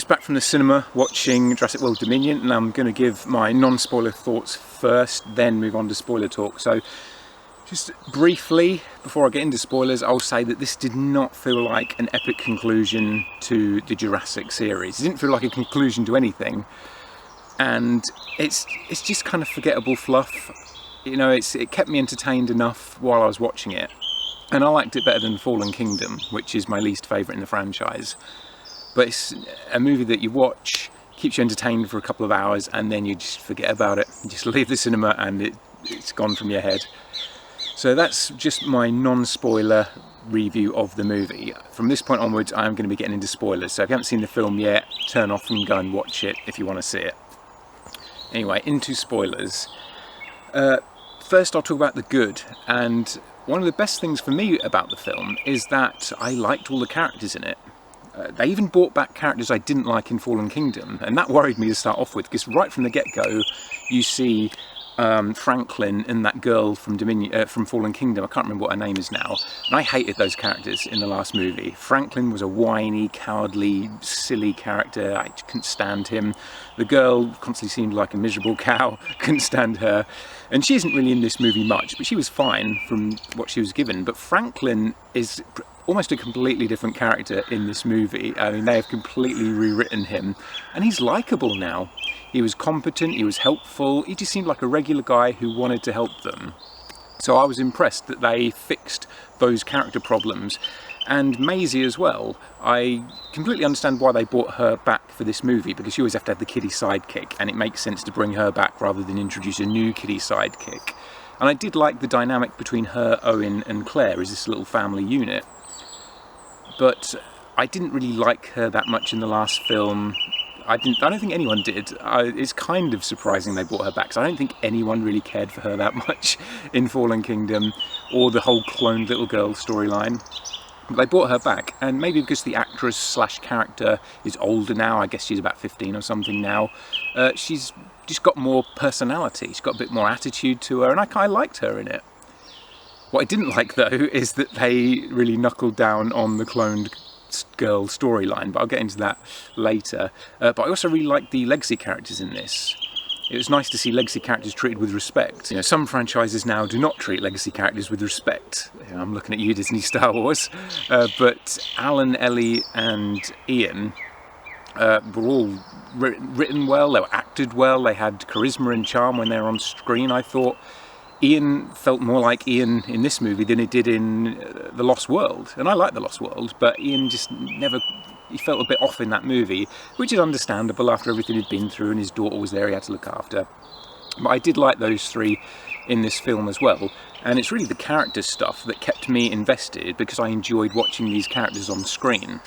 just back from the cinema watching Jurassic World Dominion, and I'm going to give my non-spoiler thoughts first, then move on to spoiler talk. So just briefly, before I get into spoilers, I'll say that this did not feel like an epic conclusion to the Jurassic series. It didn't feel like a conclusion to anything, and it's just kind of forgettable fluff. You know, it kept me entertained enough while I was watching it, and I liked it better than Fallen Kingdom, which is my least favourite in the franchise. But it's a movie that you watch, keeps you entertained for a couple of hours, and then you just forget about it. You just leave the cinema and it's gone from your head. So that's just my non-spoiler review of the movie. From this point onwards, I'm going to be getting into spoilers. So if you haven't seen the film yet, turn off and go and watch it if you want to see it. Anyway, into spoilers. First I'll talk about the good, and one of the best things for me about the film is that I liked all the characters in it. They even brought back characters I didn't like in Fallen Kingdom, and that worried me to start off with, because right from the get-go you see Franklin and that girl from from Fallen Kingdom. I can't remember what her name is now, and I hated those characters in the last movie. Franklin was a whiny, cowardly, silly character. I couldn't stand him. The girl constantly seemed like a miserable cow. Couldn't stand her, and she isn't really in this movie much, but she was fine from what she was given. But Franklin is almost a completely different character in this movie. I mean, they have completely rewritten him, and he's likeable now. He was competent, he was helpful, he just seemed like a regular guy who wanted to help them. So I was impressed that they fixed those character problems. And Maisie as well. I completely understand why they brought her back for this movie, because you always have to have the kiddie sidekick, and it makes sense to bring her back rather than introduce a new kiddie sidekick. And I did like the dynamic between her, Owen and Claire as this little family unit. But I didn't really like her that much in the last film. I don't think anyone did. It's kind of surprising they brought her back, because I don't think anyone really cared for her that much in Fallen Kingdom, or the whole cloned little girl storyline. But they brought her back, and maybe because the actress slash character is older now, I guess she's about 15 or something now, she's just got more personality, she's got a bit more attitude to her, and I liked her in it. What I didn't like, though, is that they really knuckled down on the cloned girl storyline, but I'll get into that later. But I also really liked the legacy characters in this. It was nice to see legacy characters treated with respect. You know, some franchises now do not treat legacy characters with respect. You know, I'm looking at you, Disney Star Wars. But Alan, Ellie and Ian were all written well, they were acted well, they had charisma and charm when they were on screen, I thought. Ian felt more like Ian in this movie than he did in The Lost World. And I like The Lost World, but Ian just he felt a bit off in that movie, which is understandable after everything he'd been through and his daughter was there he had to look after. But I did like those three in this film as well. And it's really the character stuff that kept me invested, because I enjoyed watching these characters on screen.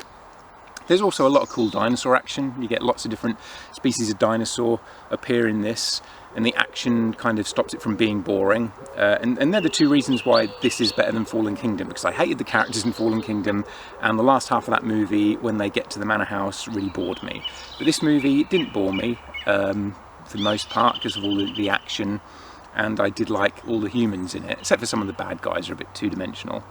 There's also a lot of cool dinosaur action. You get lots of different species of dinosaur appear in this, and the action kind of stops it from being boring. And they're the two reasons why this is better than Fallen Kingdom, because I hated the characters in Fallen Kingdom, and the last half of that movie, when they get to the manor house, really bored me. But this movie didn't bore me, for the most part, because of all the action, and I did like all the humans in it, except for some of the bad guys are a bit two-dimensional.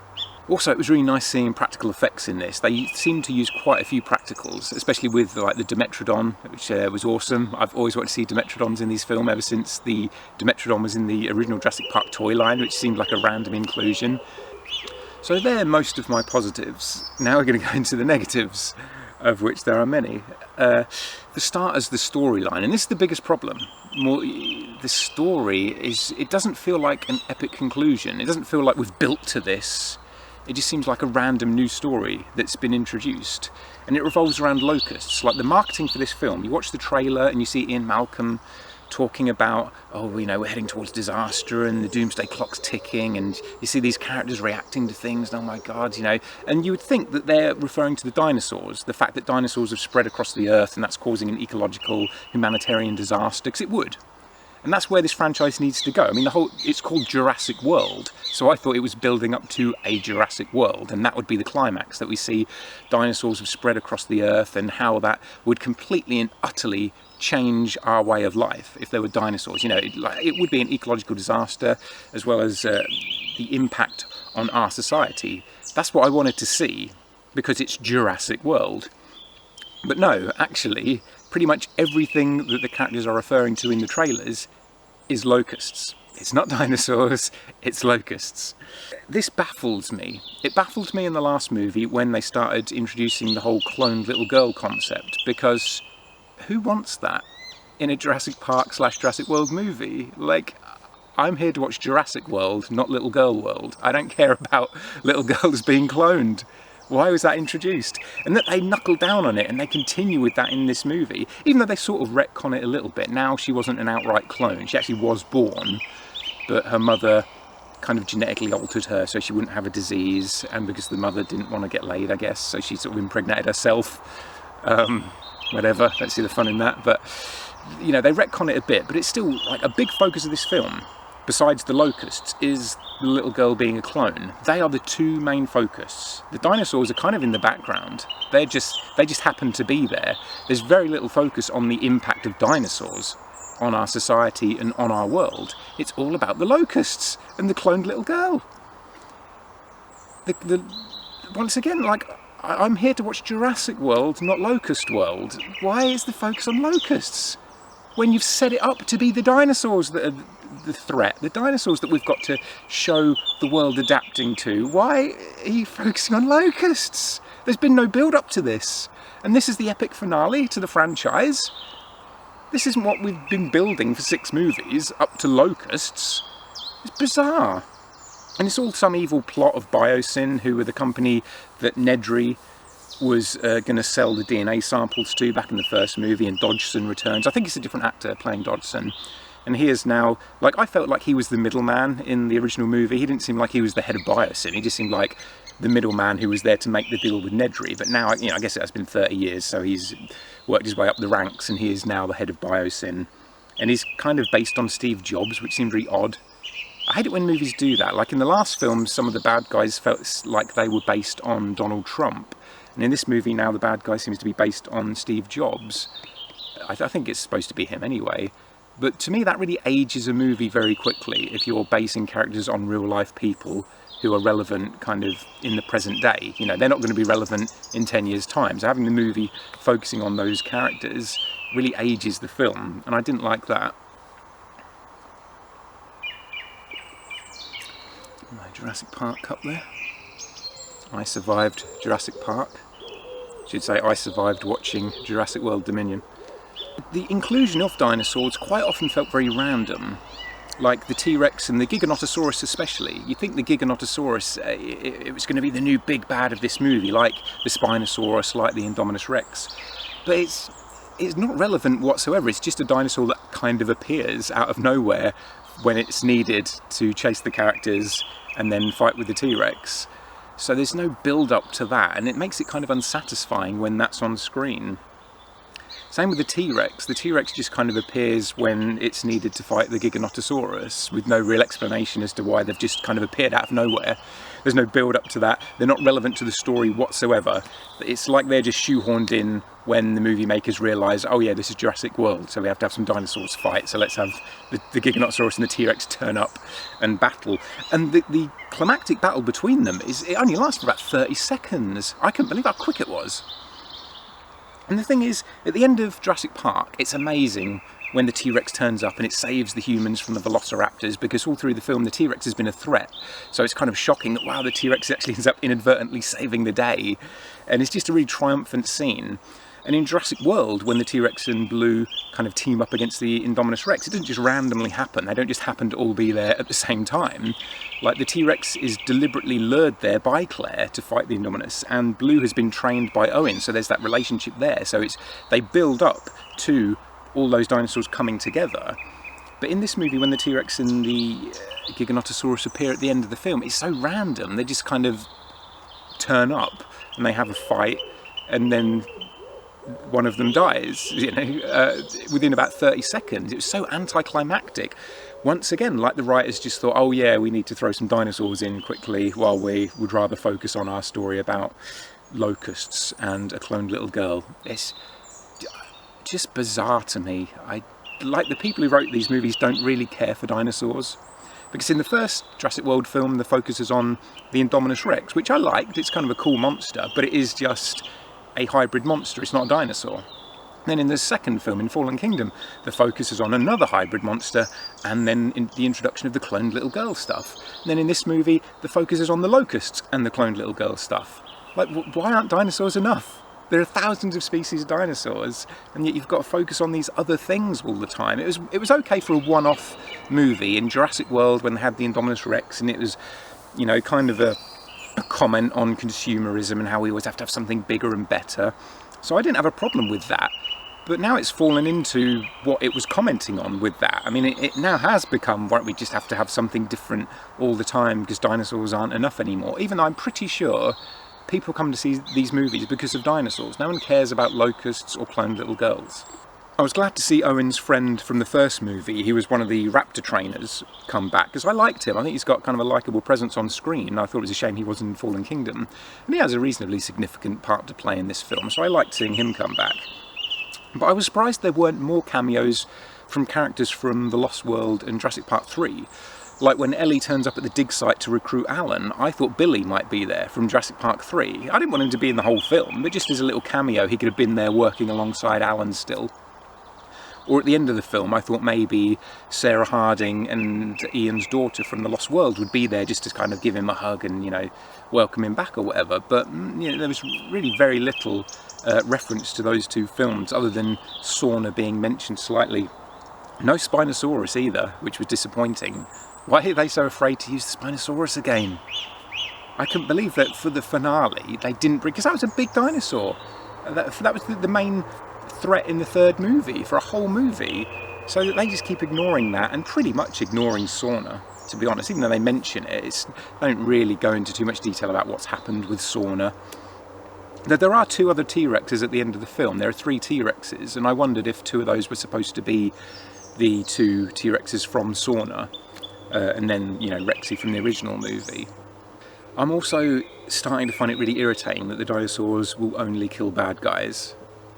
Also, it was really nice seeing practical effects in this. They seemed to use quite a few practicals, especially with like the Dimetrodon, which was awesome. I've always wanted to see Dimetrodons in these films ever since the Dimetrodon was in the original Jurassic Park toy line, which seemed like a random inclusion. So they're most of my positives. Now we're going to go into the negatives, of which there are many. For starters, the storyline, and this is the biggest problem. The story it doesn't feel like an epic conclusion. It doesn't feel like we've built to this. It just seems like a random new story that's been introduced, and it revolves around locusts. Like the marketing for this film, you watch the trailer and you see Ian Malcolm talking about, oh, you know, we're heading towards disaster and the doomsday clock's ticking, and you see these characters reacting to things, and oh my god, you know, and you would think that they're referring to the dinosaurs, the fact that dinosaurs have spread across the earth and that's causing an ecological humanitarian disaster, because it would. And that's where this franchise needs to go. I mean, it's called Jurassic World, so I thought it was building up to a Jurassic World, and that would be the climax, that we see dinosaurs have spread across the earth and how that would completely and utterly change our way of life if there were dinosaurs. You know, it would be an ecological disaster, as well as the impact on our society. That's what I wanted to see, because it's Jurassic World. But no, actually, pretty much everything that the characters are referring to in the trailers is locusts. It's not dinosaurs, it's locusts. This baffles me. It baffled me in the last movie when they started introducing the whole cloned little girl concept, because who wants that in a Jurassic Park / Jurassic World movie? Like, I'm here to watch Jurassic World, not Little Girl World. I don't care about little girls being cloned. Why was that introduced? And that they knuckle down on it and they continue with that in this movie, even though they sort of retcon it a little bit. Now she wasn't an outright clone, she actually was born, but her mother kind of genetically altered her so she wouldn't have a disease, and because the mother didn't want to get laid, I guess, so she sort of impregnated herself. Whatever, don't see the fun in that, but you know, they retcon it a bit, but it's still like a big focus of this film, besides the locusts, is the little girl being a clone. They are the two main focus. The dinosaurs are kind of in the background. They just happen to be there. There's very little focus on the impact of dinosaurs on our society and on our world. It's all about the locusts and the cloned little girl. Once again, like, I'm here to watch Jurassic World, not Locust World. Why is the focus on locusts when you've set it up to be the dinosaurs that are the threat, the dinosaurs that we've got to show the world adapting to? Why are you focusing on locusts? There's been no build up to this, and this is the epic finale to the franchise. This isn't what we've been building for 6 movies, up to locusts. It's bizarre. And it's all some evil plot of Biosyn, who were the company that Nedry was going to sell the DNA samples to back in the first movie, and Dodgson returns. I think it's a different actor playing Dodgson. And he is now, like, I felt like he was the middleman in the original movie. He didn't seem like he was the head of Biosyn. He just seemed like the middleman who was there to make the deal with Nedry. But now, you know, I guess it has been 30 years, so he's worked his way up the ranks, and he is now the head of Biosyn. And he's kind of based on Steve Jobs, which seemed really odd. I hate it when movies do that. Like in the last film, some of the bad guys felt like they were based on Donald Trump. And in this movie now, the bad guy seems to be based on Steve Jobs. I think it's supposed to be him anyway. But to me, that really ages a movie very quickly if you're basing characters on real-life people who are relevant kind of in the present day. You know, they're not going to be relevant in 10 years' time. So having the movie focusing on those characters really ages the film, and I didn't like that. My Jurassic Park cup there. I survived Jurassic Park. I should say I survived watching Jurassic World Dominion. The inclusion of dinosaurs quite often felt very random. Like the T-Rex and the Giganotosaurus especially. You think the Giganotosaurus, it was going to be the new big bad of this movie, like the Spinosaurus, like the Indominus Rex. But it's not relevant whatsoever. It's just a dinosaur that kind of appears out of nowhere when it's needed to chase the characters and then fight with the T-Rex. So there's no build-up to that, and it makes it kind of unsatisfying when that's on screen. Same with the T-Rex. The T-Rex just kind of appears when it's needed to fight the Giganotosaurus, with no real explanation as to why they've just kind of appeared out of nowhere. There's no build-up to that. They're not relevant to the story whatsoever. It's like they're just shoehorned in when the movie makers realise, oh yeah, this is Jurassic World, so we have to have some dinosaurs fight, so let's have the Giganotosaurus and the T-Rex turn up and battle. And the climactic battle between them, it only lasts for about 30 seconds. I couldn't believe how quick it was. And the thing is, at the end of Jurassic Park, it's amazing when the T-Rex turns up and it saves the humans from the velociraptors, because all through the film the T-Rex has been a threat. So it's kind of shocking that, wow, the T-Rex actually ends up inadvertently saving the day. And it's just a really triumphant scene. And in Jurassic World, when the T-Rex and Blue kind of team up against the Indominus Rex, it doesn't just randomly happen. They don't just happen to all be there at the same time. Like, the T-Rex is deliberately lured there by Claire to fight the Indominus, and Blue has been trained by Owen, so there's that relationship there. So they build up to all those dinosaurs coming together. But in this movie, when the T-Rex and the Giganotosaurus appear at the end of the film, it's so random. They just kind of turn up and they have a fight, and then one of them dies, you know, within about 30 seconds. It was so anticlimactic. Once again, like the writers just thought, oh yeah, we need to throw some dinosaurs in quickly while we would rather focus on our story about locusts and a cloned little girl. It's just bizarre to me. Like, the people who wrote these movies don't really care for dinosaurs. Because in the first Jurassic World film, the focus is on the Indominus Rex, which I liked. It's kind of a cool monster, but it is just a hybrid monster, it's not a dinosaur. Then in the second film, in Fallen Kingdom, the focus is on another hybrid monster, and then in the introduction of the cloned little girl stuff. And then in this movie, the focus is on the locusts and the cloned little girl stuff. Like, why aren't dinosaurs enough? There are thousands of species of dinosaurs, and yet you've got to focus on these other things all the time. It was okay for a one-off movie in Jurassic World when they had the Indominus Rex, and it was, you know, kind of a comment on consumerism and how we always have to have something bigger and better. So I didn't have a problem with that. But now it's fallen into what it was commenting on with that. I mean, it now has become, right, we just have to have something different all the time because dinosaurs aren't enough anymore. Even though I'm pretty sure people come to see these movies because of dinosaurs. No one cares about locusts or cloned little girls. I was glad to see Owen's friend from the first movie, he was one of the raptor trainers, come back, because I liked him. I think he's got kind of a likeable presence on screen. I thought it was a shame he wasn't in Fallen Kingdom. And he has a reasonably significant part to play in this film, so I liked seeing him come back. But I was surprised there weren't more cameos from characters from The Lost World and Jurassic Park 3. Like when Ellie turns up at the dig site to recruit Alan, I thought Billy might be there from Jurassic Park 3. I didn't want him to be in the whole film, but just as a little cameo he could have been there working alongside Alan still. Or at the end of the film, I thought maybe Sarah Harding and Ian's daughter from The Lost World would be there just to kind of give him a hug and, you know, welcome him back or whatever. But, you know, there was really very little reference to those two films other than Sauna being mentioned slightly. No Spinosaurus either, which was disappointing. Why are they so afraid to use the Spinosaurus again? I couldn't believe that for the finale they didn't bring, because that was a big dinosaur. That was the main threat in the third movie for a whole movie, so that they just keep ignoring that and pretty much ignoring Sauna, to be honest. Even though they mention it, they don't really go into too much detail about what's happened with Sauna. There are two other T-Rexes at the end of the film. There are 3 T-Rexes, and I wondered if 2 of those were supposed to be the 2 T-Rexes from Sauna, and then, you know, Rexy from the original movie. I'm also starting to find it really irritating that the dinosaurs will only kill bad guys.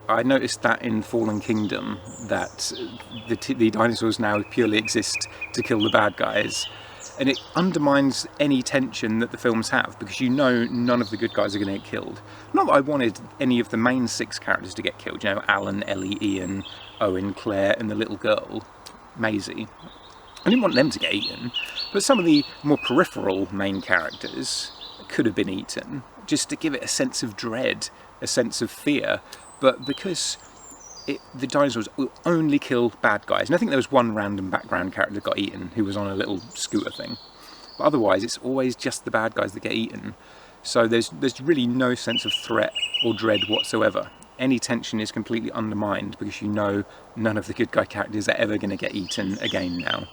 I noticed that in Fallen Kingdom, that the dinosaurs now purely exist to kill the bad guys, and it undermines any tension that the films have, because you know none of the good guys are going to get killed. Not that I wanted any of the main 6 characters to get killed, you know, Alan, Ellie, Ian, Owen, Claire and the little girl, Maisie. I didn't want them to get eaten, but some of the more peripheral main characters could have been eaten, just to give it a sense of dread, a sense of fear. But because the dinosaurs will only kill bad guys, and I think there was one random background character that got eaten who was on a little scooter thing, but otherwise it's always just the bad guys that get eaten. So there's really no sense of threat or dread whatsoever. Any tension is completely undermined because you know none of the good guy characters are ever going to get eaten again now.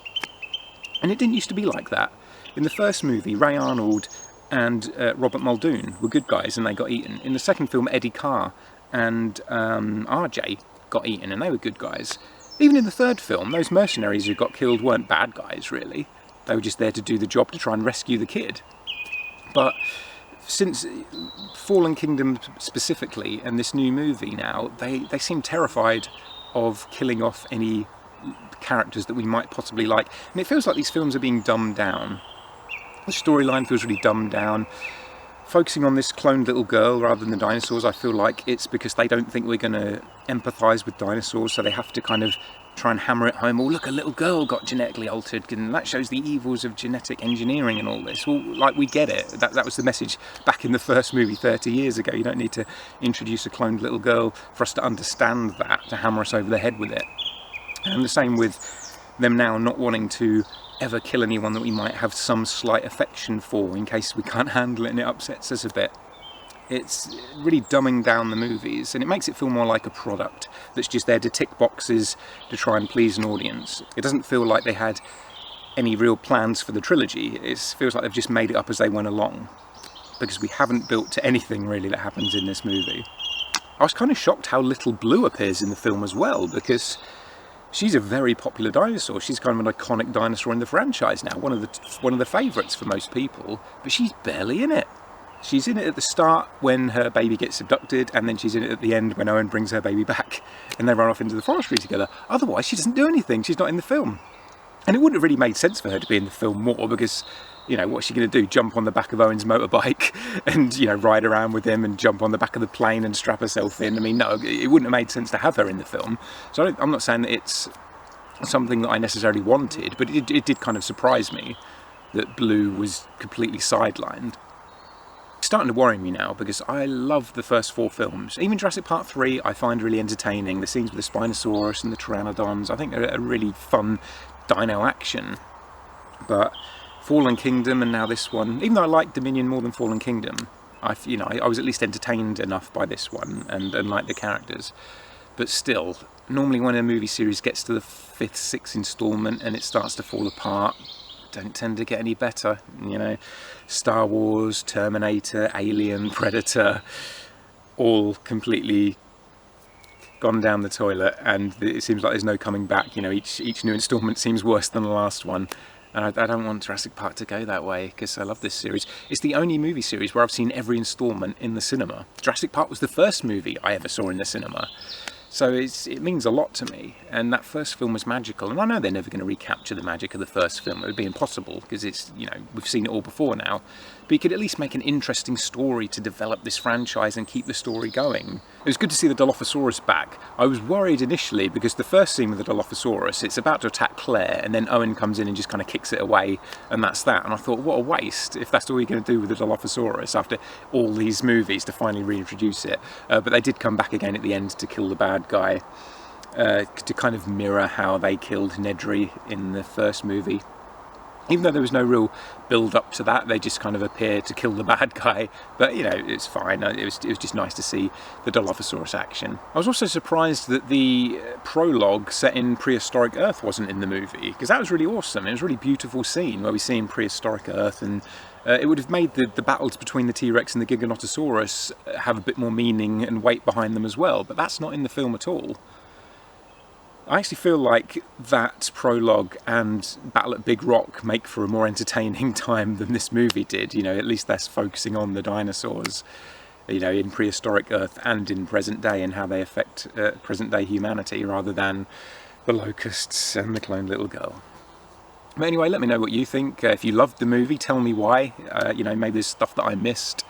And it didn't used to be like that. In the first movie, Ray Arnold and Robert Muldoon were good guys and they got eaten. In the second film, Eddie Carr and RJ got eaten and they were good guys. Even in the third film, those mercenaries who got killed weren't bad guys, really. They were just there to do the job to try and rescue the kid. But since Fallen Kingdom specifically and this new movie now, they seem terrified of killing off any characters that we might possibly like. And it feels like these films are being dumbed down. The storyline feels really dumbed down. Focusing on this cloned little girl rather than the dinosaurs, I feel like it's because they don't think we're going to empathise with dinosaurs, so they have to kind of try and hammer it home. Oh, look, a little girl got genetically altered, and that shows the evils of genetic engineering and all this. Well, like, we get it. That was the message back in the first movie 30 years ago. You don't need to introduce a cloned little girl for us to understand that, to hammer us over the head with it. And the same with them now not wanting to ever kill anyone that we might have some slight affection for in case we can't handle it and it upsets us a bit. It's really dumbing down the movies, and it makes it feel more like a product that's just there to tick boxes to try and please an audience. It doesn't feel like they had any real plans for the trilogy. It feels like they've just made it up as they went along, because we haven't built to anything really that happens in this movie. I was kind of shocked how little Blue appears in the film as well, because she's a very popular dinosaur. She's kind of an iconic dinosaur in the franchise now, one of the favourites for most people, but she's barely in it. She's in it at the start when her baby gets abducted, and then she's in it at the end when Owen brings her baby back and they run off into the forestry together. Otherwise, she doesn't do anything. She's not in the film. And it wouldn't have really made sense for her to be in the film more, because, you know, what's she going to do? Jump on the back of Owen's motorbike and, you know, ride around with him and jump on the back of the plane and strap herself in. I mean, no, it wouldn't have made sense to have her in the film. So I'm not saying that it's something that I necessarily wanted, but it did kind of surprise me that Blue was completely sidelined. It's starting to worry me now, because I love the first 4 films. Even Jurassic Park 3 I find really entertaining. The scenes with the Spinosaurus and the Pteranodons, I think are a really fun dino action. But Fallen Kingdom and now this one, even though I like Dominion more than Fallen Kingdom, I was at least entertained enough by this one and liked the characters. But still, normally when a movie series gets to the 5th, 6th instalment and it starts to fall apart, don't tend to get any better. You know, Star Wars, Terminator, Alien, Predator, all completely gone down the toilet, and it seems like there's no coming back. You know, each new instalment seems worse than the last one. And I don't want Jurassic Park to go that way, because I love this series. It's the only movie series where I've seen every instalment in the cinema. Jurassic Park was the first movie I ever saw in the cinema. So it means a lot to me, and that first film was magical, and I know they're never going to recapture the magic of the first film. It would be impossible, because it's, you know, we've seen it all before now. But you could at least make an interesting story to develop this franchise and keep the story going. It was good to see the Dilophosaurus back. I was worried initially, because the first scene with the Dilophosaurus, it's about to attack Claire, and then Owen comes in and just kind of kicks it away, and that's that. And I thought, what a waste, if that's all you're going to do with the Dilophosaurus after all these movies to finally reintroduce it. But they did come back again at the end to kill the bad guy, to kind of mirror how they killed Nedry in the first movie. Even though there was no real build up to that, they just kind of appeared to kill the bad guy. But, you know, it's fine. It was just nice to see the Dilophosaurus action. I was also surprised that the prologue set in prehistoric Earth wasn't in the movie, because that was really awesome. It was a really beautiful scene where we see in prehistoric Earth, and it would have made the battles between the T-Rex and the Giganotosaurus have a bit more meaning and weight behind them as well. But that's not in the film at all. I actually feel like that prologue and Battle at Big Rock make for a more entertaining time than this movie did. You know, at least that's focusing on the dinosaurs, you know, in prehistoric Earth and in present day, and how they affect present day humanity, rather than the locusts and the cloned little girl. But anyway, let me know what you think. If you loved the movie, tell me why. You know, maybe there's stuff that I missed.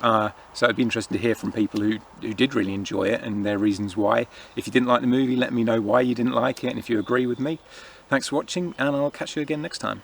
So it'd be interesting to hear from people who did really enjoy it and their reasons why. If you didn't like the movie, let me know why you didn't like it, and if you agree with me. Thanks for watching, and I'll catch you again next time.